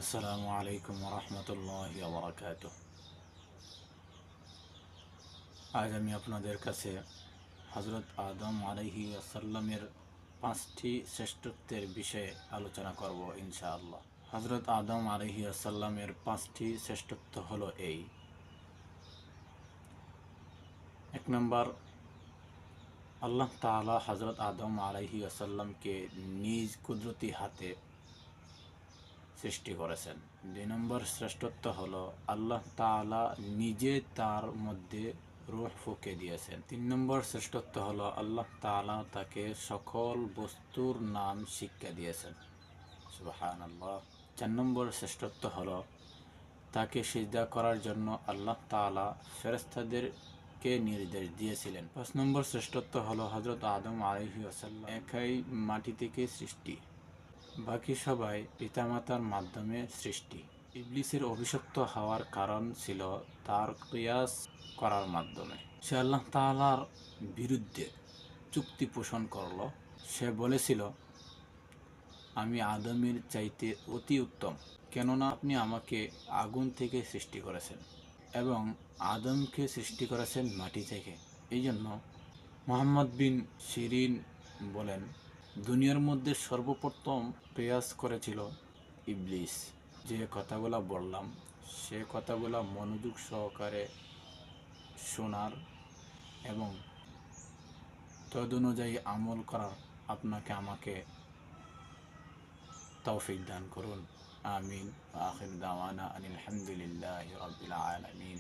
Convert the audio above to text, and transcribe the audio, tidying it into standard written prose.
আসসালামু আলাইকুম রহমতুল্লাহি ওয়া বারাকাতুহু। আজ আমি আপনাদের কাছে হযরত আদম আলাইহিস সালামের 5টি শ্রেষ্ঠত্বের বিষয়ে আলোচনা করব ইনশাআল্লাহ। হযরত আদম আলাইহিস সালামের 5টি শ্রেষ্ঠত্ব হলো এই। 1 নম্বর, আল্লাহ তাআলা হযরত আদম আলাইহিস সালামকে নিজ কুদরতি হাতে সৃষ্টি করেছেন। 2 নম্বর শ্রেষ্ঠত্ব হলো আল্লাহ তাআলা নিজে তার মধ্যে রূহ ফুঁকে দিয়েছেন। 3 নম্বর শ্রেষ্ঠত্ব হলো আল্লাহ তাআলা তাকে সকল বস্তুর নাম শিক্ষা দিয়েছেন। সুবহানাল্লাহ। 4 নম্বর শ্রেষ্ঠত্ব হলো তাকে সিজদা করার জন্য আল্লাহ তাআলা ফেরেশতাদেরকে নির্দেশ দিয়েছিলেন। 5 নম্বর শ্রেষ্ঠত্ব হলো হযরত আদম আলাইহিস সালাম একাই মাটি থেকে সৃষ্টি, বাকি সবাই পিতামাতার মাধ্যমে সৃষ্টি। ইবলিসের অভিশপ্ত হওয়ার কারণ ছিল তার কিয়াস করার মাধ্যমে। সে আল্লাহ তাআলার বিরুদ্ধে চুক্তি পোষণ করল। সে বলেছিল, আমি আদমের চাইতে অতি উত্তম, কেননা আপনি আমাকে আগুন থেকে সৃষ্টি করেছেন এবং আদমকে সৃষ্টি করেছেন মাটি থেকে। এই জন্য মুহাম্মদ বিন সিরিন বলেন, দুনিয়ার মধ্যে সর্বপ্রথম কিয়াস করেছিল ইবলিস। যে কথাগুলো বললাম সে কথাগুলো মনোযোগ সহকারে শোনার এবং তদনুযায়ী আমল করার আপনাকে আমাকে তৌফিক দান করুন। আমিন। আখির দাওয়ানা আনিল হামদুলিল্লাহি রাব্বিল আলামিন।